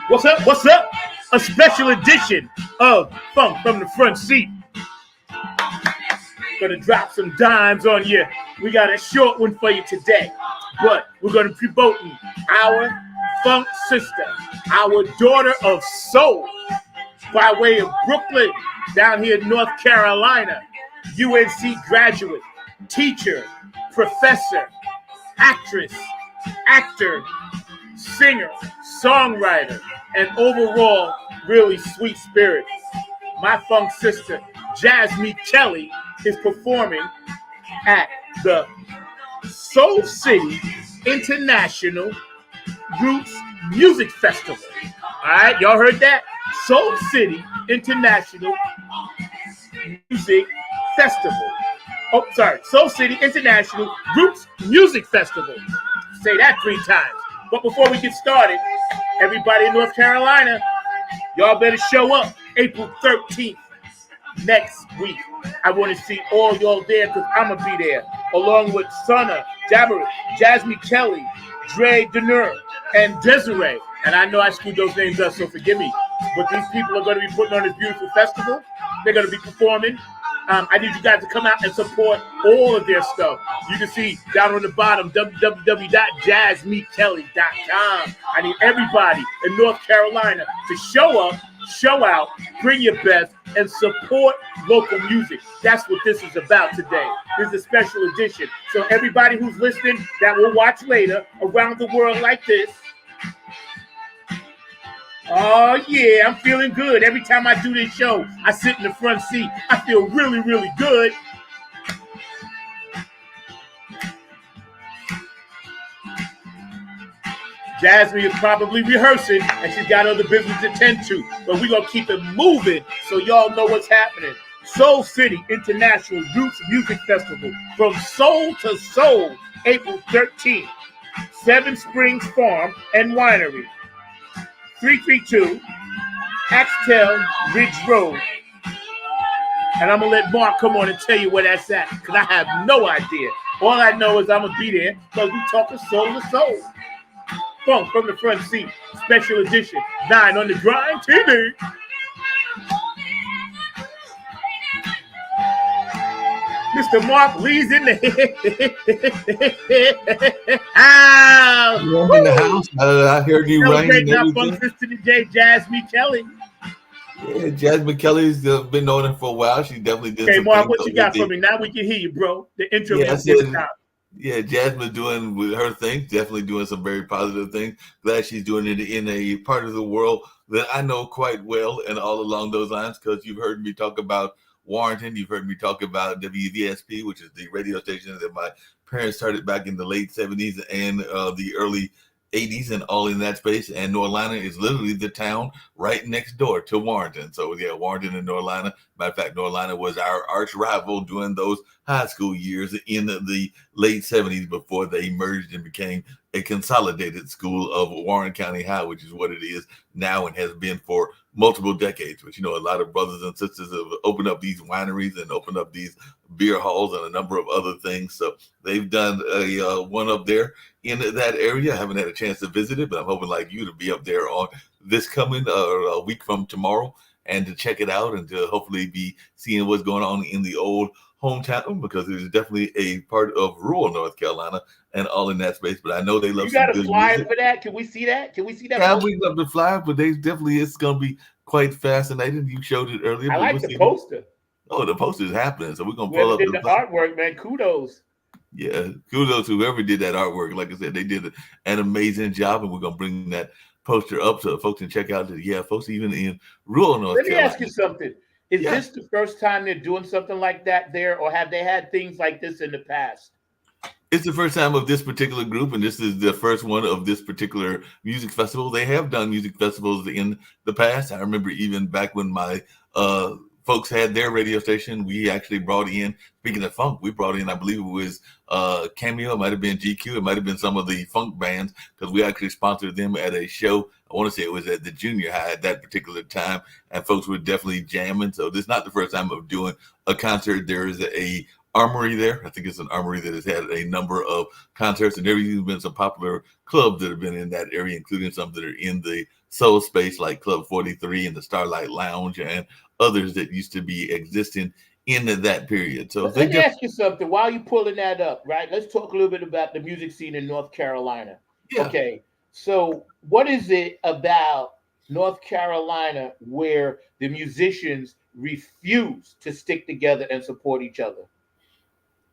What's up? What's up? A special edition of Funk from the Front Seat. Gonna drop some dimes on you. We got a short one for you today, but we're gonna be promoting our funk sister, our daughter of soul, by way of Brooklyn, down here in North Carolina, UNC graduate, teacher, professor, actress, actor, singer, songwriter, and overall really sweet spirit. My funk sister, JASME Kelly, is performing at the Soul City International Roots Music Festival. All right, y'all heard that? Soul City International Music Festival. Oh, sorry, Soul City International Roots Music Festival. Say that 3 times. But before we get started, everybody in North Carolina, y'all better show up April 13th next week. I want to see all y'all there because I'm going to be there, along with Sana, Jabber, JASME Kelly, Dre Deneur, and Desiree. And I know I screwed those names up, so forgive me. But these people are going to be putting on this beautiful festival. They're going to be performing. I need you guys to come out and support all of their stuff. You can see down on the bottom, www.jasmekelly.com. I need everybody in North Carolina to show up, show out, bring your best, and support local music. That's what this is about today. This is a special edition. So everybody who's listening that will watch later around the world like this, oh, yeah, I'm feeling good. Every time I do this show, I sit in the front seat. I feel really, really good. JASME is probably rehearsing, and she's got other business to tend to. But we're going to keep it moving so y'all know what's happening. Soul City International Roots Music Festival, from soul to soul, April 13th. 7 Springs Farm and Winery. 332 Axtell Ridge Road. And I'm going to let Mark come on and tell you where that's at, because I have no idea. All I know is I'm going to be there because we talking soul to soul. Funk from the Front Seat, special edition, 9 on the Grind TV. Mr. Mark Lee's in the house. You're in the house. I heard you ringing. Our funk sister today, JASME Kelly. Yeah, JASME Kelly's been knowing her for a while. She definitely did. Okay, Mark, what you got for me? Now we can hear you, bro. The intro is this time. Yeah, JASME doing with her thing, definitely doing some very positive things. Glad she's doing it in a part of the world that I know quite well, and all along those lines, because you've heard me talk about Warrenton, you've heard me talk about WVSP, which is the radio station that my parents started back in the late 70s and the early 80s, and all in that space. And Norlina is literally the town right next door to Warrenton. So yeah, Warrenton and Norlina. Matter of fact, Norlina was our arch rival during those high school years in the late 70s before they merged and became a consolidated school of Warren County High, which is what it is now and has been for multiple decades. But you know, a lot of brothers and sisters have opened up these wineries and opened up these beer halls and a number of other things. So they've done a one up there in that area. I haven't had a chance to visit it, but I'm hoping like you to be up there on this coming a week from tomorrow and to check it out and to hopefully be seeing what's going on in the old hometown, because it is definitely a part of rural North Carolina and all in that space. But I know they love. You got a flyer for that? Can we see that? Can we see that? Yeah, we love the flyer, but they definitely, it's going to be quite fascinating. You showed it earlier. I like the poster. Oh, the poster is happening, so we're going to pull up the artwork, man. Kudos. Yeah, kudos to whoever did that artwork. Like I said, they did an amazing job, and we're going to bring that poster up so folks can check out. Yeah, folks, even in rural North Carolina. Let me ask you something. Is this the first time they're doing something like that there, or have they had things like this in the past? It's the first time of this particular group, and this is the first one of this particular music festival. They have done music festivals in the past. I remember even back when my folks had their radio station, we actually brought in, speaking of funk, we brought in, I believe it was Cameo, it might have been GQ, it might have been some of the funk bands, because we actually sponsored them at a show. I want to say it was at the junior high at that particular time, and folks were definitely jamming. So this is not the first time of doing a concert. There is a armory there. I think it's an armory that has had a number of concerts, and there's even been some popular clubs that have been in that area, including some that are in the soul space, like Club 43 and the Starlight Lounge, and others that used to be existing in that period. So they Let me just, ask you something while you're pulling that up, right? Let's talk a little bit about the music scene in North Carolina. yeah. Okay, so what is it about North Carolina where the musicians refuse to stick together and support each other?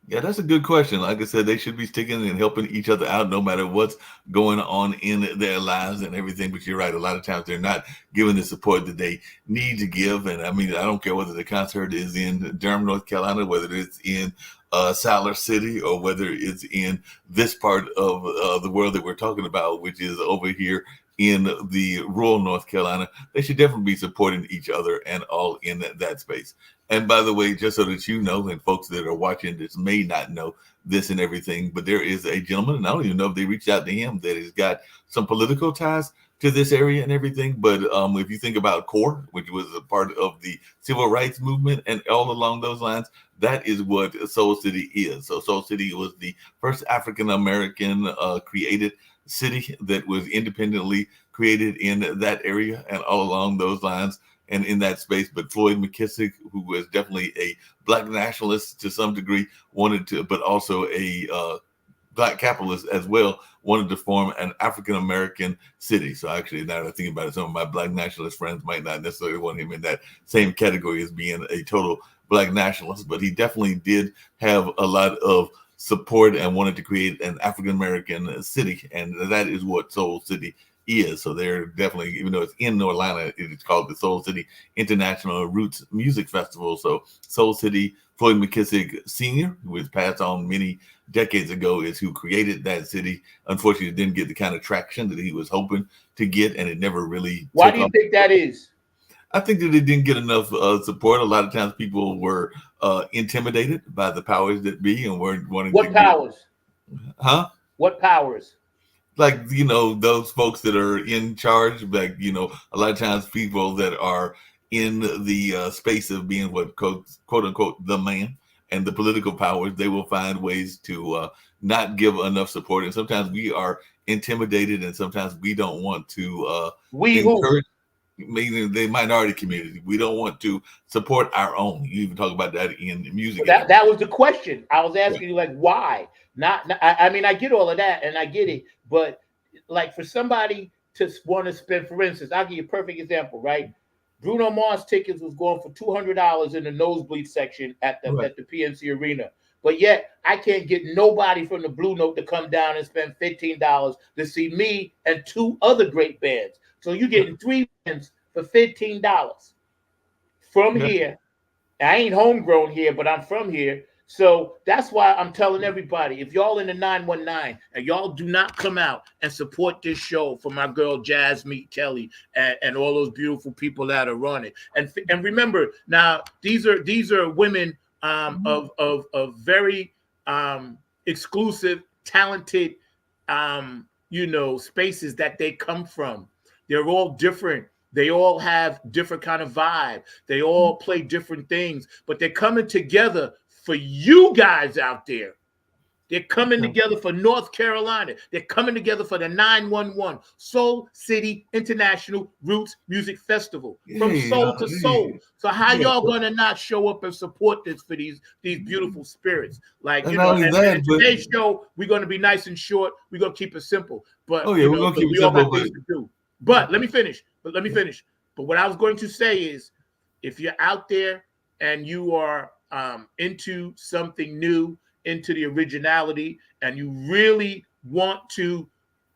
Yeah, that's a good question. Like I said, they should be sticking and helping each other out no matter what's going on in their lives and everything. But you're right, a lot of times they're not giving the support that they need to give. And I mean, I don't care whether the concert is in Durham, North Carolina, whether it's in Siler City, or whether it's in this part of the world that we're talking about, which is over here in the rural North Carolina. They should definitely be supporting each other and all in that space. And by the way, just so that you know, and folks that are watching this may not know this and everything, but there is a gentleman, and I don't even know if they reached out to him, that has got some political ties to this area and everything. But if you think about CORE, which was a part of the civil rights movement and all along those lines, that is what Soul City is. So Soul City was the first African-American created city that was independently created in that area and all along those lines and in that space. But Floyd McKissick, who was definitely a black nationalist to some degree, wanted to, but also a black capitalist as well, wanted to form an African-American city. So actually, now that I think about it, some of my black nationalist friends might not necessarily want him in that same category as being a total black nationalist, but he definitely did have a lot of support and wanted to create an African-American city. And that is what Soul City is. So they're definitely, even though it's in North Carolina, it's called the Soul City International Roots Music Festival. So Soul City, Floyd McKissick Sr., who was passed on many decades ago, is who created that city. Unfortunately, it didn't get the kind of traction that he was hoping to get, and it never really Why took do you off. think that is? I think that it didn't get enough support. A lot of times people were intimidated by the powers that be and weren't wanting to What powers? Huh? What powers? Like, you know, those folks that are in charge, like, you know, a lot of times people that are in the space of being what quote unquote the man and the political powers, they will find ways to not give enough support. And sometimes we are intimidated, and sometimes we don't want to We who? encourage, meaning the minority community. We don't want to support our own. You even talk about that in music. Well, that was the question. I was asking you, like, why? I mean, I get all of that, and I get it, but like for somebody to want to spend, for instance, I'll give you a perfect example, right? Bruno Mars tickets was going for $200 in the nosebleed section at the PNC Arena, but yet I can't get nobody from the Blue Note to come down and spend $15 to see me and two other great bands. So you're getting three bands for $15 from here. I ain't homegrown here, but I'm from here. So that's why I'm telling everybody, if y'all in the 919 and y'all do not come out and support this show for my girl JASME Kelly and all those beautiful people that are running. And remember, now these are women of very exclusive, talented spaces that they come from. They're all different. They all have different kind of vibe. They all play different things, but they're coming together for you guys out there. They're coming together for North Carolina. They're coming together for the 911 Soul City International Roots Music Festival, from soul to soul. So how y'all gonna not show up and support this for these beautiful spirits? Like, you know, and today's show, we're gonna be nice and short. We're gonna keep it simple. But we're gonna keep it simple. Got things to do. But let me finish. But what I was going to say is, if you're out there and you are into something new, into the originality, and you really want to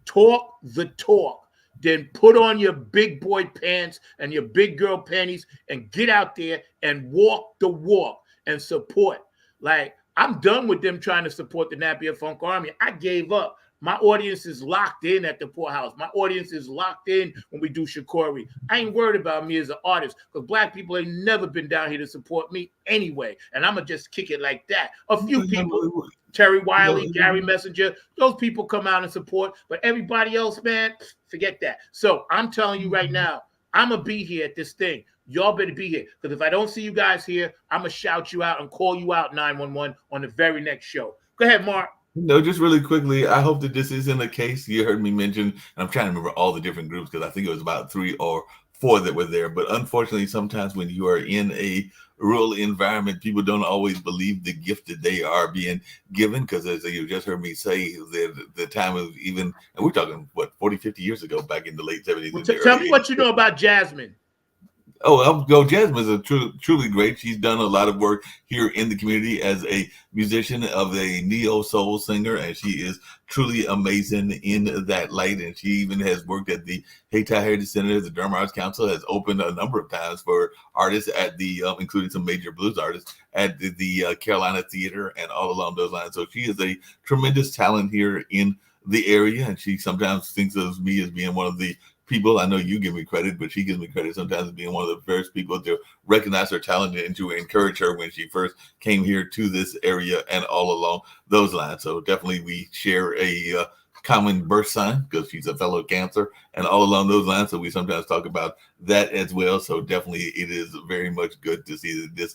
talk the talk, then put on your big boy pants and your big girl panties and get out there and walk the walk and support. Like, I'm done with them trying to support the Napier Funk Army. I gave up. My audience is locked in at the poorhouse. My audience is locked in when we do Shakori. I ain't worried about me as an artist, because black people ain't never been down here to support me anyway. And I'm going to just kick it like that. A few people, Terry Wiley, Gary Messenger, those people come out and support. But everybody else, man, forget that. So I'm telling you right now, I'm going to be here at this thing. Y'all better be here. Because if I don't see you guys here, I'm going to shout you out and call you out 911 on the very next show. Go ahead, Mark. No, just really quickly, I hope that this isn't the case. You heard me mention, and I'm trying to remember all the different groups because I think it was about 3 or 4 that were there. But unfortunately, sometimes when you are in a rural environment, people don't always believe the gift that they are being given. Because as you just heard me say, the time of even, and we're talking, what, 40, 50 years ago, back in the late 70s. Well, tell me what you know about JASME. Oh, JASME is a truly great. She's done a lot of work here in the community as a musician, of a neo soul singer, and she is truly amazing in that light. And she even has worked at the Hayti Heritage Center. The Durham Arts Council has opened a number of times for artists at the, including some major blues artists at the Carolina Theater and all along those lines. So she is a tremendous talent here in the area, and she sometimes thinks of me as being one of the people. I know you give me credit, but she gives me credit sometimes as being one of the first people to recognize her talent and to encourage her when she first came here to this area and all along those lines. So definitely we share a common birth sign because she's a fellow Cancer and all along those lines. So we sometimes talk about that as well. So definitely it is very much good to see that this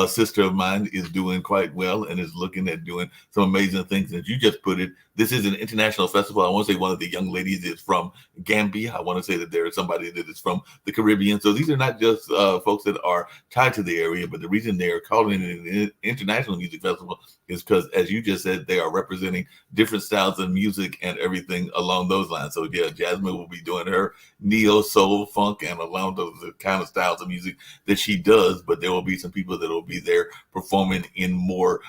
sister of mine is doing quite well and is looking at doing some amazing things. As you just put it, this is an international festival. I want to say one of the young ladies is from Gambia. I want to say that there is somebody that is from the Caribbean. So these are not just folks that are tied to the area, but the reason they are calling it an international music festival is because, as you just said, they are representing different styles of music and everything along those lines. So yeah, JASME will be doing her neo soul funk and along the kind of styles of music that she does, but there will be some people that will be there performing in more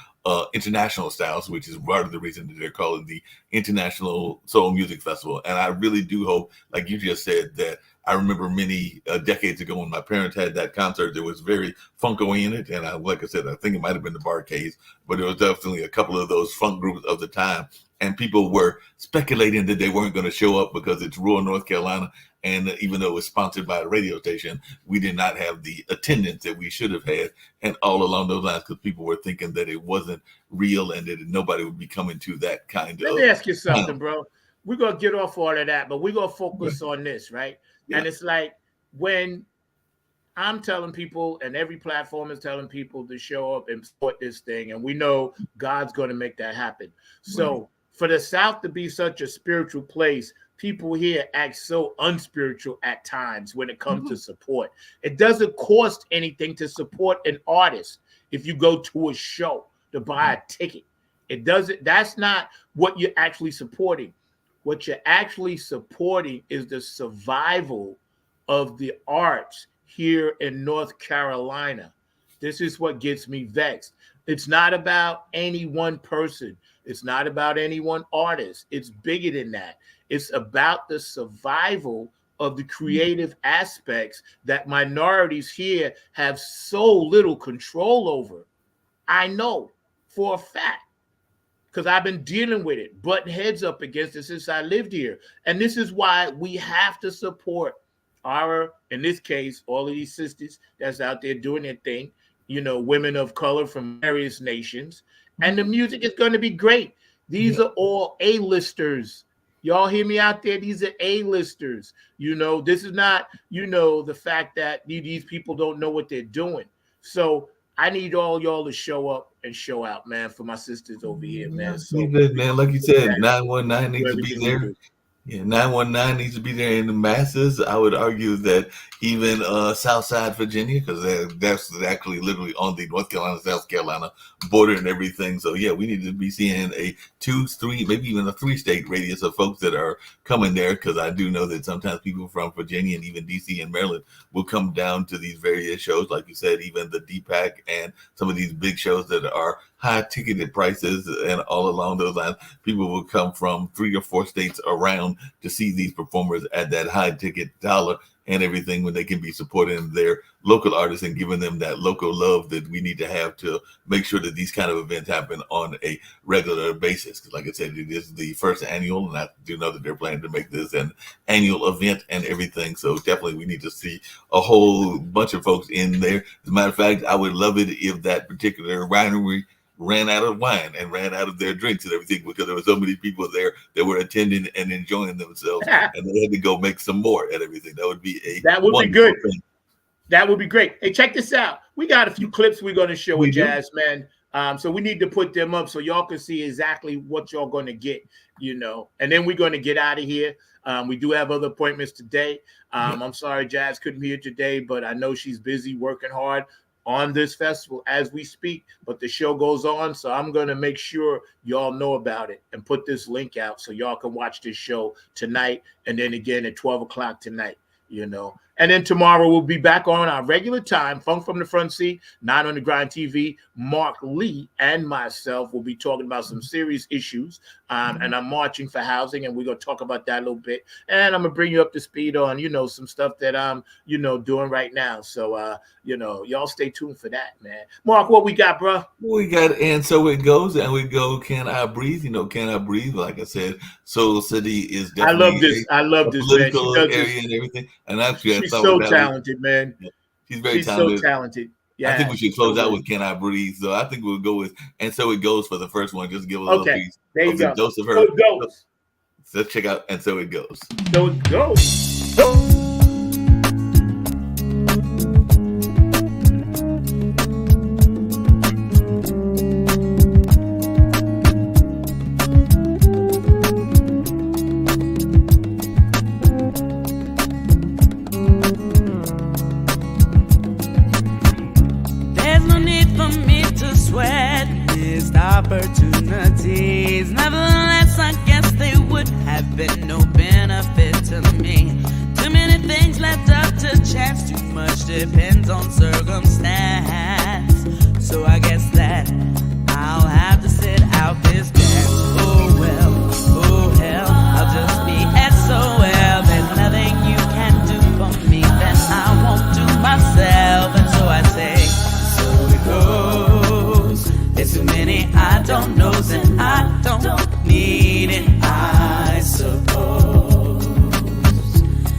international styles, which is part of the reason that they're calling the International Soul Music Festival. And I really do hope, like you just said, that I remember many decades ago when my parents had that concert, there was very funko in it. And like I said, I think it might have been the Barcades, but it was definitely a couple of those funk groups of the time. And people were speculating that they weren't going to show up because it's rural North Carolina. And even though it was sponsored by a radio station, we did not have the attendance that we should have had. And all along those lines, because people were thinking that it wasn't real and that nobody would be coming to that kind of. Let me ask you something, bro. We're going to get off all of that, but we're going to focus on this, right? Yeah. And it's like when I'm telling people, and every platform is telling people to show up and support this thing, and we know God's going to make that happen. So for the South to be such a spiritual place, people here act so unspiritual at times when it comes to support. It doesn't cost anything to support an artist if you go to a show to buy a ticket. It doesn't. That's not what you're actually supporting. What you're actually supporting is the survival of the arts here in North Carolina. This is what gets me vexed. It's not about any one person. It's not about any one artist. It's bigger than that. It's about the survival of the creative aspects that minorities here have so little control over. I know for a fact, because I've been dealing with it, butting heads up against it since I lived here. And this is why we have to support our, in this case, all of these sisters that's out there doing their thing, you know, women of color from various nations. And the music is going to be great. These are all A-listers. Y'all hear me out there? These are A-listers. You know, this is not, you know, the fact that these people don't know what they're doing. So I need all y'all to show up and show out, man, for my sisters over here, man. So good, man. Like you said, 919 needs to be there. Yeah, 919 needs to be there in the masses. I would argue that even Southside Virginia, because that's actually literally on the North Carolina, South Carolina border and everything. So yeah, we need to be seeing a 2, 3, maybe even a 3-state radius of folks that are coming there. Because I do know that sometimes people from Virginia and even DC and Maryland will come down to these various shows. Like you said, even the DPAC and some of these big shows that are high ticketed prices and all along those lines. People will come from 3 or 4 states around to see these performers at that high ticket dollar and everything, when they can be supporting their local artists and giving them that local love that we need to have to make sure that these kind of events happen on a regular basis. Because like I said, it is the first annual, and I do know that they're planning to make this an annual event and everything. So definitely we need to see a whole bunch of folks in there. As a matter of fact, I would love it if that particular winery ran out of wine and ran out of their drinks and everything because there were so many people there that were attending and enjoying themselves, and they had to go make some more and everything. That would be good. Thing. That would be great. Hey, check this out. We got a few clips we're going to show with JASME. So we need to put them up so y'all can see exactly what y'all going to get, and then we're going to get out of here. We do have other appointments today. I'm sorry Jazz couldn't be here today, but I know she's busy working hard on this festival as we speak, but the show goes on. So I'm going to make sure y'all know about it and put this link out so y'all can watch this show tonight. And then again at 12 o'clock tonight, And then tomorrow we'll be back on our regular time, Funk from the Front Seat, 9 on the Grind TV. Mark Lee and myself will be talking about some serious issues, and I'm marching for housing, and we're going to talk about that a little bit. And I'm going to bring you up to speed on, some stuff that I'm, doing right now. So, y'all stay tuned for that, man. Mark, what we got, bro? We got And So It Goes, and we go Can I Breathe? Can I Breathe? Like I said, Soul City is definitely I love this political man. area and everything. And actually, she's so talented, man. Yeah. She's very talented. So talented. Yeah, I think we should close out with Can I Breathe? So I think we'll go with And So It Goes for the first one. Just give a little piece there you of go. the dose of her. So it goes. So let's check out And So It Goes. So it goes. Opportunities, nevertheless, I guess they would have been no benefit to me. Too many things left up to chance, too much depends on circumstance. So I guess that I'll have to sit out this dance. Oh well, oh hell, I'll just be SOL. There's nothing you can do for me that I won't do myself. And so I say, so it goes. There's too many I don't know, and I don't need it, I suppose.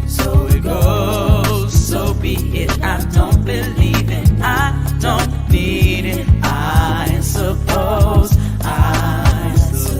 So it goes, so be it. I don't believe it, I don't need it, I suppose. I suppose.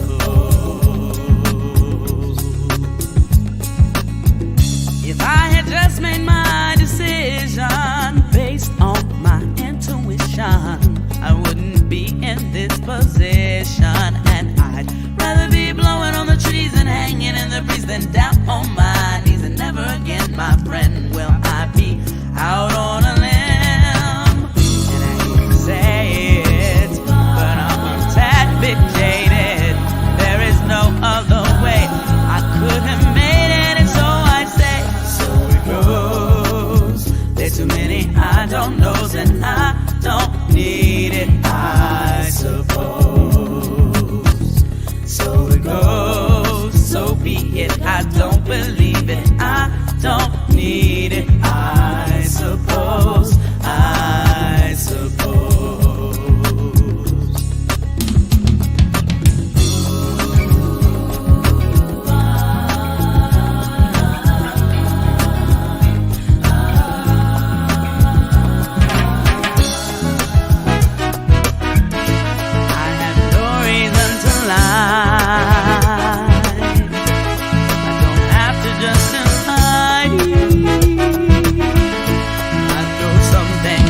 If I had just made my decision based on my intuition, I wouldn't be in this position, and I'd rather be blowing on the trees and hanging in the breeze than down on my knees. And never again, my friend, will I be out on a limb. And I hate to say it, but I'm a tad bit jaded. There is no other way I could have made it, and so I say, so it goes. There's too many I don't know, and I don't need it, I suppose. So it goes, so be it. I don't believe it, I don't need it, I suppose. I suppose. Something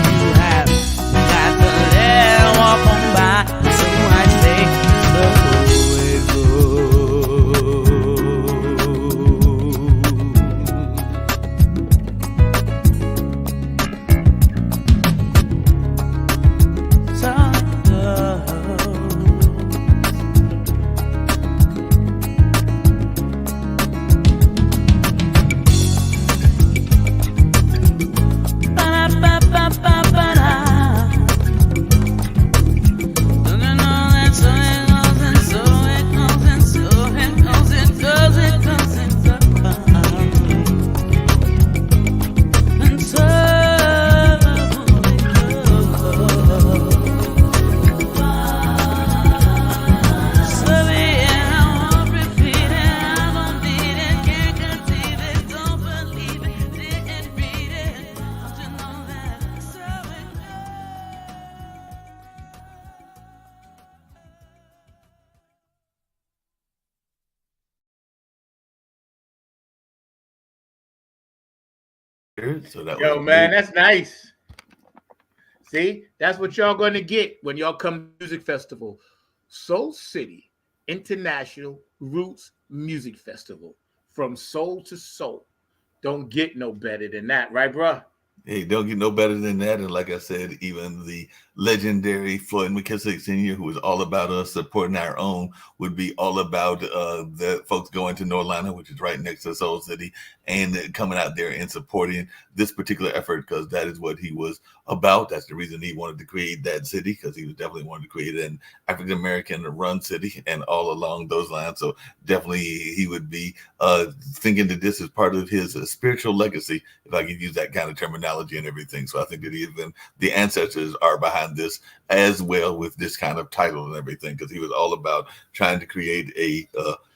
So that Yo, was man, great. that's nice. See, that's what y'all going to get when y'all come to music festival. Soul City International Roots Music Festival. From soul to soul. Don't get no better than that, right, bruh? Hey, don't get no better than that. And like I said, even the legendary Floyd McKissick Sr., who is all about us supporting our own, would be all about the folks going to Norlina, which is right next to Soul City, and coming out there and supporting this particular effort because that is what he was about. That's the reason he wanted to create that city, because he was definitely wanted to create an African American run city and all along those lines. So definitely he would be thinking that this is part of his spiritual legacy, if I could use that kind of terminology and everything. So I think that even the ancestors are behind this as well with this kind of title and everything, because he was all about trying to create a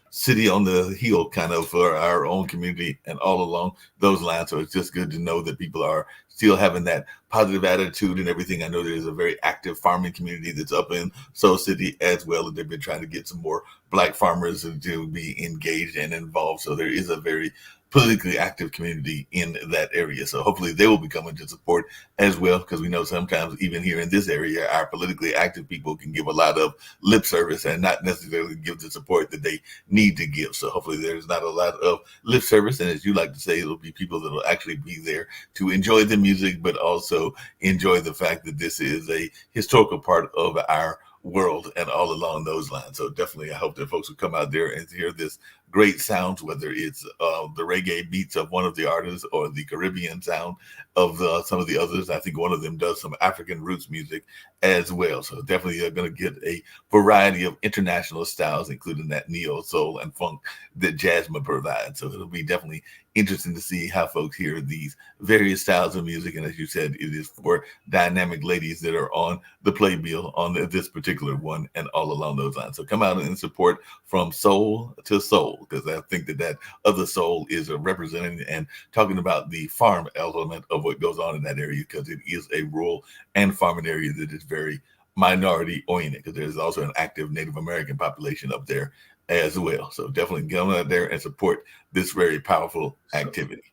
city on the hill kind of for our own community and all along those lines. So it's just good to know that people are still having that positive attitude and everything. I know there's a very active farming community that's up in Soul City as well, and they've been trying to get some more Black farmers to be engaged and involved. So there is a very politically active community in that area. So hopefully they will be coming to support as well, because we know sometimes even here in this area, our politically active people can give a lot of lip service and not necessarily give the support that they need to give. So hopefully there's not a lot of lip service. And as you like to say, it'll be people that will actually be there to enjoy the music, but also enjoy the fact that this is a historical part of our world and all along those lines. So definitely I hope that folks will come out there and hear this great sounds, whether it's the reggae beats of one of the artists or the Caribbean sound of some of the others. I think one of them does some African roots music as well. So definitely you're going to get a variety of international styles, including that neo soul and funk that JASME provides. So it'll be definitely interesting to see how folks hear these various styles of music. And as you said, it is for dynamic ladies that are on the playbill on this particular one and all along those lines. So come out and support from soul to soul, because I think that other soul is representing and talking about the farm element of what goes on in that area, because it is a rural and farming area that is very minority oriented, because there's also an active Native American population up there as well. So definitely get out there and support this very powerful activity.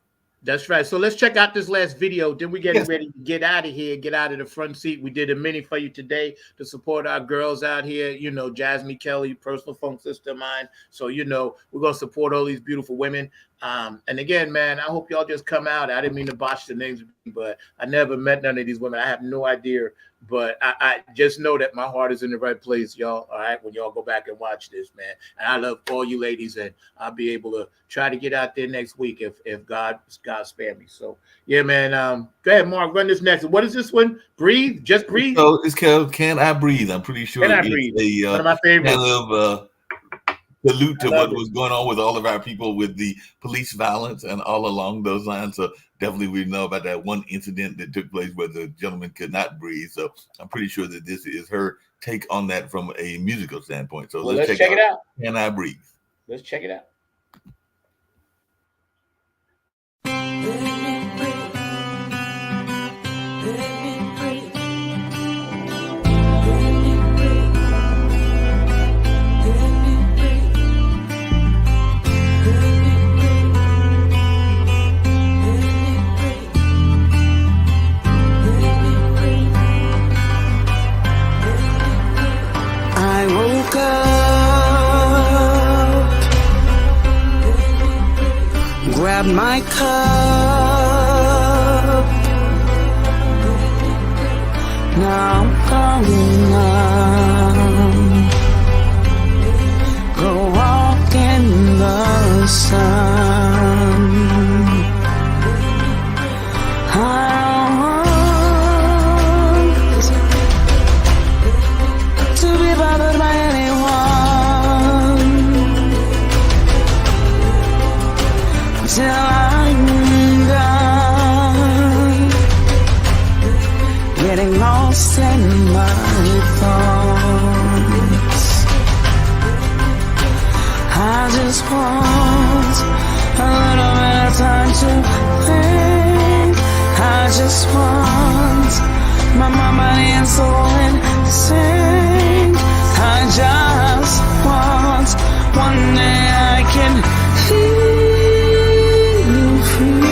That's right. So let's check out this last video. Then we get ready to get out of here, get out of the front seat. We did a mini for you today to support our girls out here. You know, JASME Kelly, personal funk sister of mine. So, you know, we're going to support all these beautiful women. And again, man, I hope y'all just come out. I didn't mean to botch the names, but I never met none of these women. I have no idea. But I just know that my heart is in the right place, y'all. All right, when y'all go back and watch this, man. And I love all you ladies, and I'll be able to try to get out there next week if God spare me. So yeah, man. Go ahead, Mark. Run this next. What is this one? Breathe. Just breathe. So it's called "Can I Breathe." I'm pretty sure Can I Breathe? One of my favorites. Kind of salute to what was going on with all of our people with the police violence and all along those lines. So definitely we know about that one incident that took place where the gentleman could not breathe. So I'm pretty sure that this is her take on that from a musical standpoint. So let's check it out. Can I Breathe? Let's check it out. I woke up, grabbed my cup. Now I'm going on, go walk in the sun. Till I'm done getting lost in my thoughts. I just want a little bit of time to think. I just want my body and soul in sync. I just want one day I can feel free.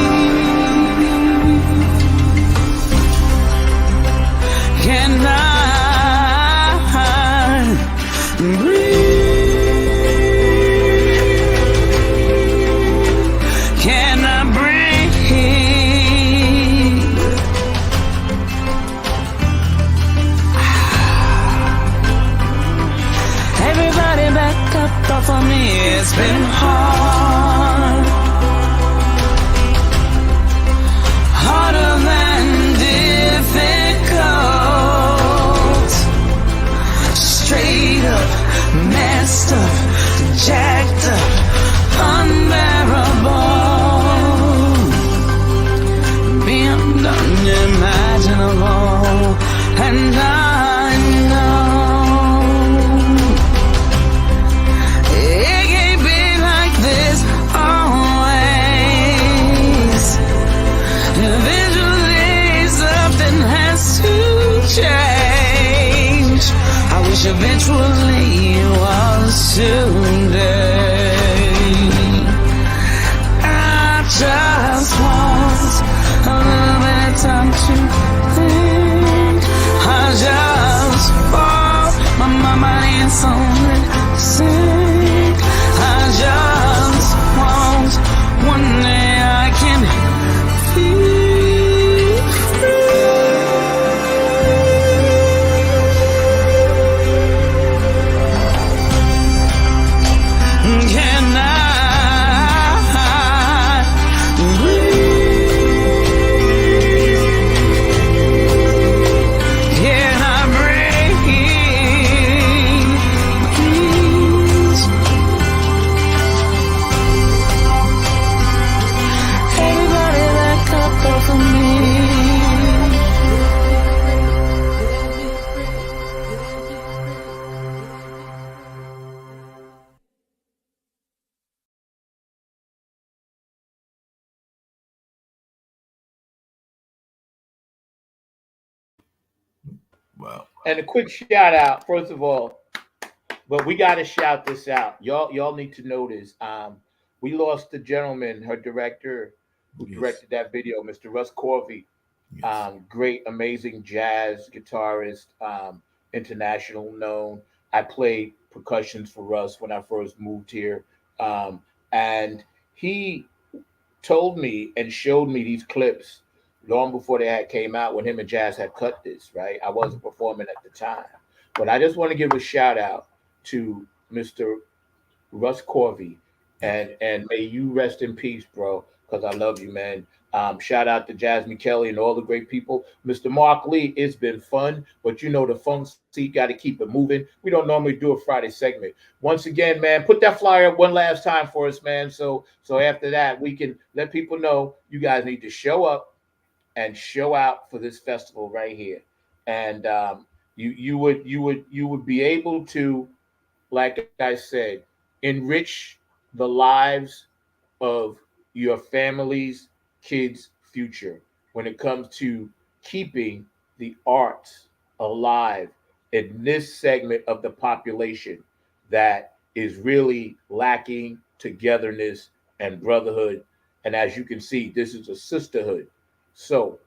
for me, it's been hard, harder than difficult. Straight up, messed up, jacked up, unbearable, beyond unimaginable, and I know it can't be like this always. Eventually something has to change. I wish eventually it was today. I just want a little bit of time to think. I just fall my body and soul sink. I just want one day I can feel free. Can I breathe? Can I breathe? Please. Everybody that could go for me. Wow. And a quick shout out, first of all, but we got to shout this out. Y'all need to know this. We lost the gentleman, her director, who Yes. directed that video, Mr. Russ Corvey. Yes. Great, amazing jazz guitarist, international known. I played percussions for Russ when I first moved here. And he told me and showed me these clips long before they had came out when him and Jazz had cut this, right? I wasn't performing at the time. But I just want to give a shout out to Mr. Russ Corvey, and may you rest in peace, bro, because I love you, man. Shout out to JASME Kelly and all the great people. Mr. Mark Lee, it's been fun, but you know the funk seat got to keep it moving. We don't normally do a Friday segment. Once again, man, put that flyer up one last time for us, man. So after that, we can let people know you guys need to show up and show out for this festival right here. And you would be able to, like I said, enrich the lives of your family's kids' future when it comes to keeping the arts alive in this segment of the population that is really lacking togetherness and brotherhood. And as you can see, this is a sisterhood. So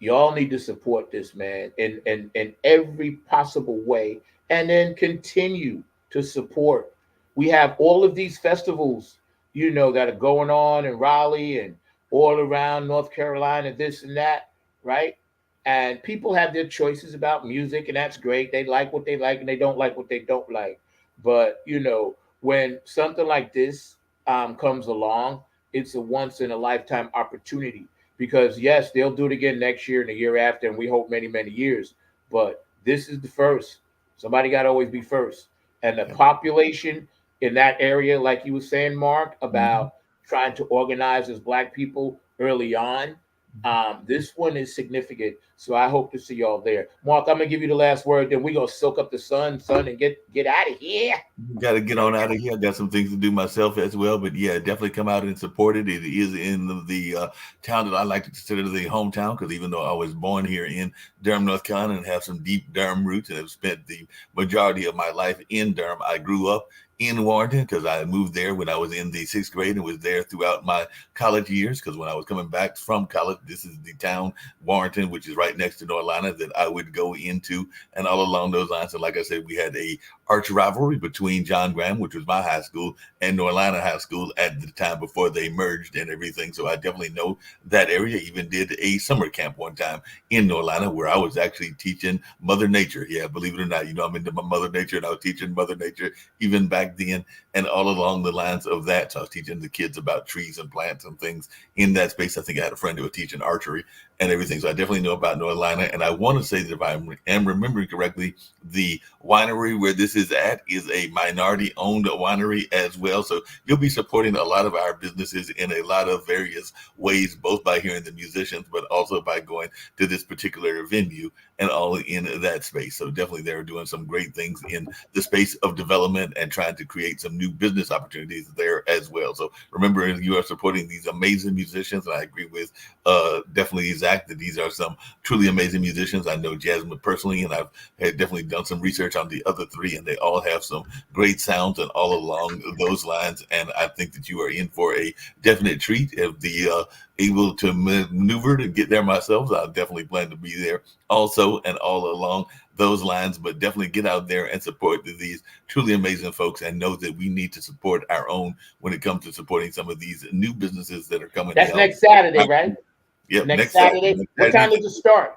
y'all need to support this, man, in every possible way, and then continue to support. We have all of these festivals, you know, that are going on in Raleigh and all around North Carolina, this and that, right? And people have their choices about music, and that's great. They like what they like, and they don't like what they don't like. But, you know, when something like this comes along, it's a once in a lifetime opportunity. Because yes, they'll do it again next year and the year after, and we hope many, many years. But this is the first. Somebody got to always be first. And the population in that area, like you were saying, Mark, about trying to organize as Black people early on, this one is significant. So I hope to see y'all there. Mark, I'm gonna give you the last word. Then we gonna soak up the sun, and get out of here. Got to get on out of here. I got some things to do myself as well, but yeah, definitely come out and support it. It is in the town that I like to consider the hometown, because even though I was born here in Durham, North Carolina, and have some deep Durham roots, and have spent the majority of my life in Durham, I grew up in Warrenton because I moved there when I was in the 6th grade and was there throughout my college years. Because when I was coming back from college, this is the town, Warrenton, which is right next to North Carolina, that I would go into, and all along those lines. And like I said, we had a arch rivalry between John Graham, which was my high school, and Norlina High School at the time before they merged and everything. So I definitely know that area. Even did a summer camp one time in Norlina where I was actually teaching Mother Nature. Yeah, believe it or not, I'm into my Mother Nature, and I was teaching Mother Nature even back then, and all along the lines of that. So I was teaching the kids about trees and plants and things in that space. I think I had a friend who was teaching archery and everything. So I definitely know about Norlina. And I want to say that if I am remembering correctly, the winery where this is at is a minority owned winery as well. So you'll be supporting a lot of our businesses in a lot of various ways, both by hearing the musicians, but also by going to this particular venue and all in that space. So definitely they're doing some great things in the space of development and trying to create some new business opportunities there as well. So remember, you are supporting these amazing musicians. And I agree with definitely Zach that these are some truly amazing musicians. I know JASME personally, and I've had definitely done some research on the other three, and they all have some great sounds and all along those lines. And I think that you are in for a definite treat. If the able to maneuver to get there myself, I definitely plan to be there also and all along those lines. But definitely get out there and support these truly amazing folks, and know that we need to support our own when it comes to supporting some of these new businesses that are coming. That's next Saturday, right? Yep, next Saturday. What time does it start?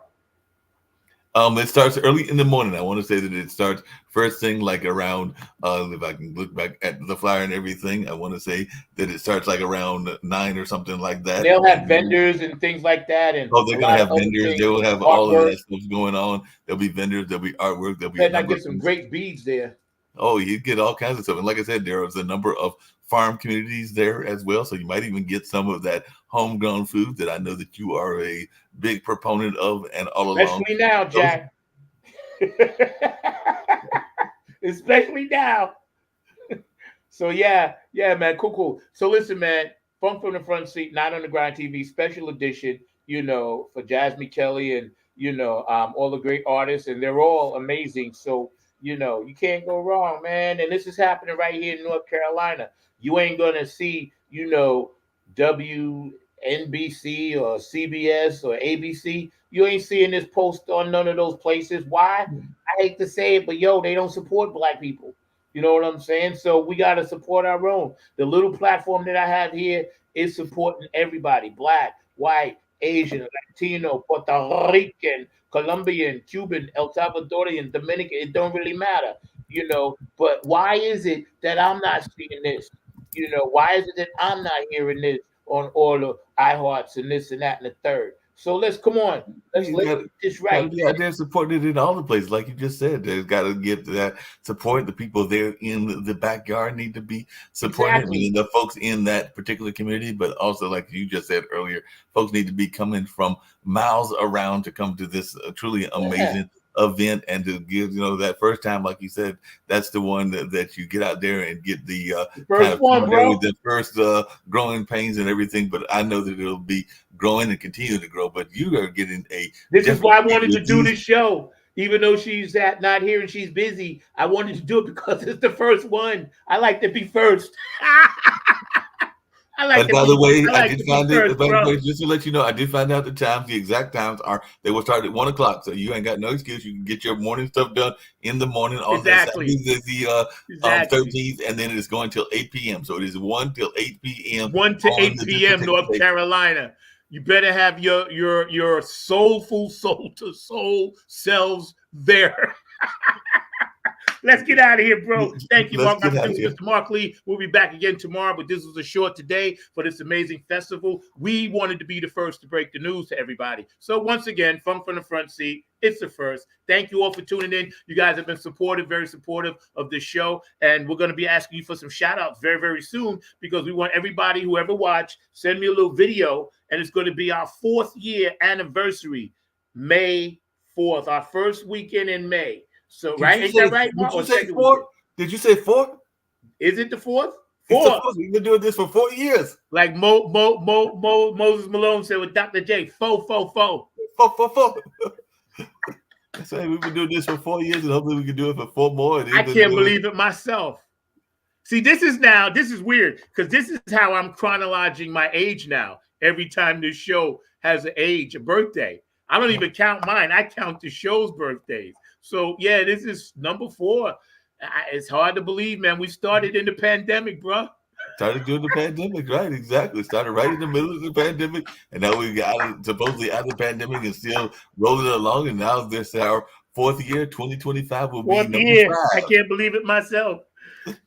It starts early in the morning. I want to say that it starts first thing like around, if I can look back at the flyer and everything, I want to say that it starts like around 9 or something like that. They'll have vendors and things like that. And they're going to have vendors. They will have artwork. All of that stuff going on. There'll be vendors. There'll be artwork. There'll be. And I get some great beads there. Oh, you get all kinds of stuff. And like I said, there is a number of farm communities there as well. So you might even get some of that homegrown food that I know that you are a big proponent of, and all along. Especially now, Jack. Especially now. So yeah, man, cool. So listen, man, Funk from the Front Seat, Not on the Grind TV, special edition, for JASME Kelly and, all the great artists, and they're all amazing. So, you can't go wrong, man. And this is happening right here in North Carolina. You ain't going to see, WNBC or CBS or ABC. You ain't seeing this post on none of those places. Why? I hate to say it, but they don't support Black people. You know what I'm saying? So we got to support our own. The little platform that I have here is supporting everybody: Black, white, Asian, Latino, Puerto Rican, Colombian, Cuban, El Salvadorian, Dominican. It don't really matter, But why is it that I'm not seeing this? Why is it that I'm not hearing this on all the iHearts and this and that and the third? So let's get this right. Yeah, they're supporting it in all the places, like you just said. There's got to get that support. The people there in the backyard need to be supported. Exactly. I mean, the folks in that particular community, but also, like you just said earlier, folks need to be coming from miles around to come to this truly amazing event, and to give that first time, like you said, that's the one that you get out there and get the first one, bro. The first growing pains and everything. But I know that it'll be growing and continue to grow. But you are getting this is why I wanted to do this show, even though she's not here and she's busy. I wanted to do it because it's the first one. I like to be first. By the way, I did find it. By the way, just to let you know, I did find out the times. The exact times they will start at 1 o'clock. So you ain't got no excuse. You can get your morning stuff done in the morning on the 13th, and then it is going till 8 p.m. So it is 1 till 8 p.m. 1 to 8 p.m. North Carolina. You better have your soulful soul to soul selves there. Let's get out of here, bro. Thank you, Mark. Mr. Mark Lee. We'll be back again tomorrow, but this was a short today for this amazing festival. We wanted to be the first to break the news to everybody. So once again, Funk from the Front Seat, it's the first. Thank you all for tuning in. You guys have been supportive, very supportive of this show, and we're going to be asking you for some shout-outs very, very soon, because we want everybody, whoever watched, send me a little video, and it's going to be our 4th year anniversary, May 4th, our first weekend in May. So, ain't that right? Did you say 4? Did you say 4? Is it the 4th? 4. We've been doing this for 4 years. Like Moses Malone said with Dr. J, 4. 4. So we've been doing this for 4 years, and hopefully we can do it for 4 more. I can't believe it myself. See, this is weird, because this is how I'm chronologizing my age now. Every time this show has an age, a birthday. I don't even count mine. I count the show's birthdays. So, yeah, this is number 4. It's hard to believe, man. We started in the pandemic, bro. Started during the pandemic, right? Exactly. Started right in the middle of the pandemic, and now we got supposedly out of the pandemic and still rolling along. And now this our fourth year, 2025 will be Fourth number year. I 5. can't believe it myself.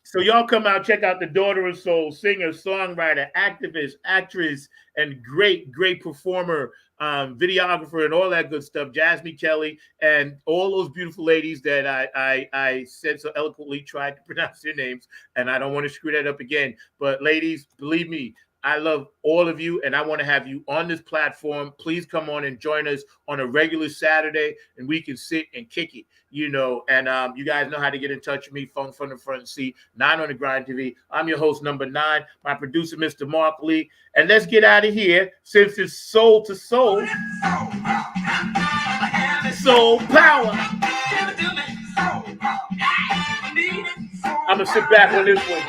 So y'all come out, check out the Daughter of Soul, singer, songwriter, activist, actress, and great performer, videographer, and all that good stuff. JASME Kelly and all those beautiful ladies that I said so eloquently, tried to pronounce their names, and I don't want to screw that up again. But ladies, believe me, I love all of you, and I want to have you on this platform. Please come on and join us on a regular Saturday, and we can sit and kick it, you know. And you guys know how to get in touch with me. Phone from the front seat, 9 on the Grind TV. I'm your host, number 9, my producer, Mr. Mark Lee. And let's get out of here since it's soul to soul. Soul power. I'm going to sit back on this one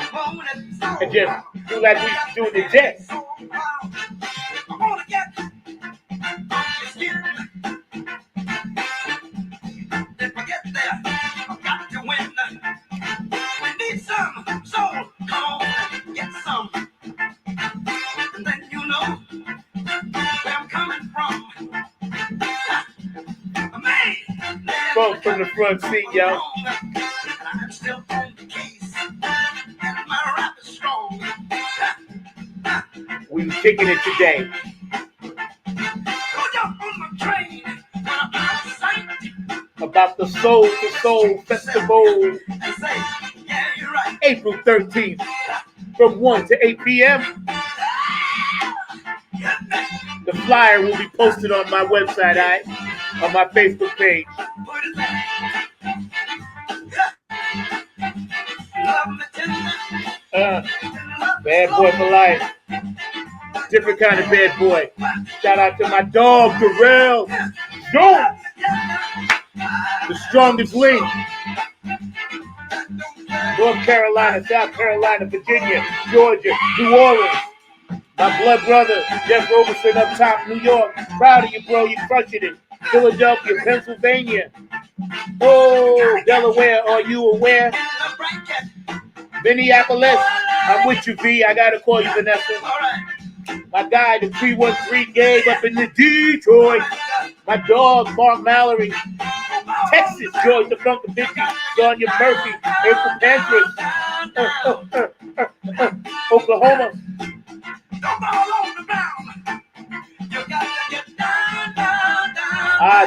and just do like we used to do in the Jets. From the front seat, yo. I'm still on the case, and my rap is strong. We were kicking it today. About the Soul to Soul Festival, April 13th, from 1 to 8 p.m. The flyer will be posted on my website, on my Facebook page. Bad boy for life. Different kind of bad boy. Shout out to my dog, Darrell Jones. The strongest link. North Carolina, South Carolina, Virginia, Georgia, New Orleans. My blood brother, Jeff Roberson up top, New York. Proud of you, bro. You crushing it. Philadelphia, Pennsylvania. Oh, Delaware, are you aware? Minneapolis, I'm with you, V. I gotta call you, Vanessa. My guy, the 313 Gabe up in the Detroit. My dog, Mark Mallory. Texas, George the Funk of 50. Sonia Murphy, April Panthers. Oklahoma.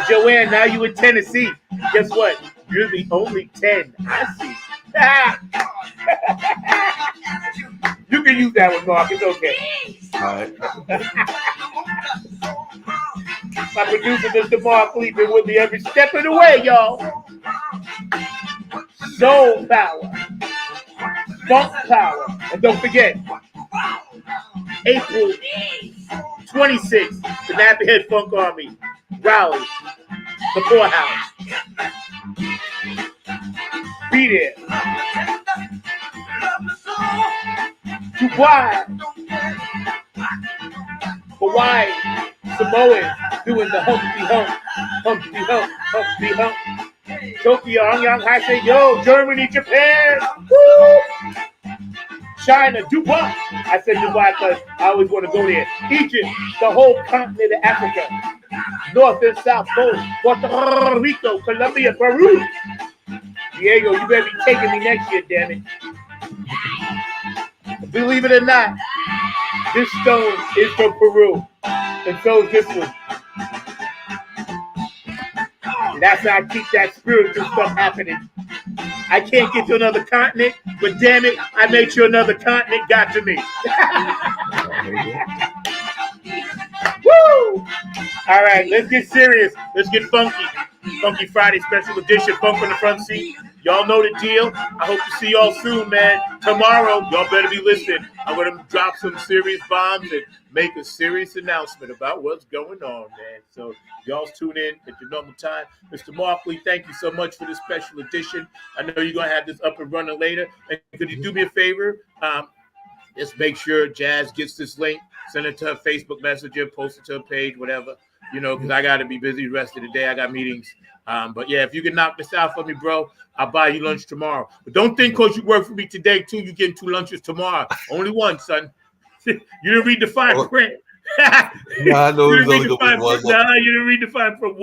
Joanne, now you in Tennessee. Guess what? You're the only 10 I see. You can use that one, Mark. It's okay. All right. My producer, Mr. Mark Lee, been with me every step of the way, y'all. Soul power. Funk power. And don't forget, April 26th, the Nappy Head Funk Army Rally, the Poorhouse. Be there. Dubai, Hawaii, Samoan, doing the humpty hump, humpty hump, humpty hump. Tokyo, Hong Hai say, yo, Germany, Japan, woo! China, Dubai. I said Dubai because I always want to go there. Egypt, the whole continent of Africa, North and South Pole, Puerto Rico, Colombia, Peru. Diego, you better be taking me next year, damn it. Believe it or not, this stone is from Peru, and so is this one. And that's how I keep that spiritual stuff happening. I can't get to another continent, but damn it, I made sure another continent got to me. Woo! All right, let's get serious. Let's get funky. Funky Friday special edition, Funk from the Front Seat. Y'all know the deal. I hope to see y'all soon, man. Tomorrow, y'all better be listening. I'm going to drop some serious bombs and make a serious announcement about what's going on, man. So y'all tune in at your normal time. Mr. Markley, thank you so much for this special edition. I know you're going to have this up and running later. And could you do me a favor? Just make sure Jazz gets this link. Send it to her Facebook Messenger, post it to her page, whatever. You know, because I got to be busy the rest of the day. I got meetings But yeah, if you can knock this out for me, bro, I'll buy you lunch tomorrow. But don't think because you work for me today, too, you getting 2 lunches tomorrow. Only one, son. You didn't read the fine print. No, I know You it's didn't read only the gonna fine be one. print. Nah, you didn't read the fine print.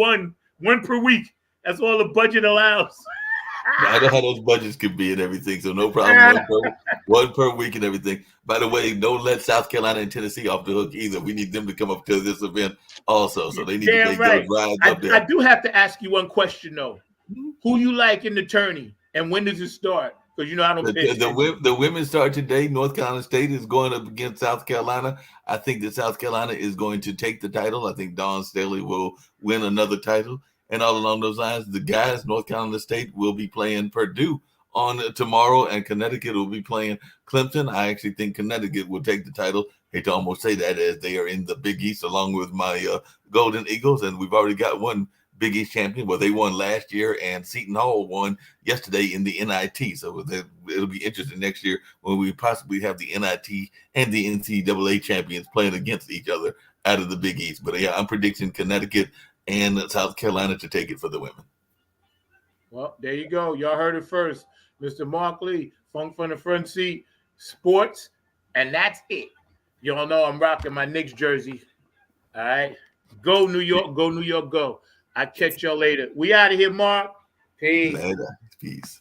One per week. That's all the budget allows. I know how those budgets can be and everything, so no problem. One per week and everything. By the way, don't let South Carolina and Tennessee off the hook either. We need them to come up to this event also, so they need to take those rides up there. I do have to ask you one question though. Who you like in the tourney, and when does it start? Because you know I don't pay attention. The women start today. North Carolina State is going up against South Carolina. I think that South Carolina is going to take the title. I think Dawn Staley will win another title. And all along those lines, the guys, North Carolina State will be playing Purdue on tomorrow, and Connecticut will be playing Clemson. I actually think Connecticut will take the title. Hate to almost say that, as they are in the Big East along with my Golden Eagles, and we've already got one Big East champion. Well, they won last year, and Seton Hall won yesterday in the NIT. So it'll be interesting next year when we possibly have the NIT and the NCAA champions playing against each other out of the Big East. But yeah, I'm predicting Connecticut and South Carolina to take it for the women. Well, there you go. Y'all heard it first. Mr. Mark Lee, Funk from the Front Seat, Sports, and that's it. Y'all know I'm rocking my Knicks jersey. All right? Go New York, go New York, go. I'll catch y'all later. We out of here, Mark. Peace. Peace.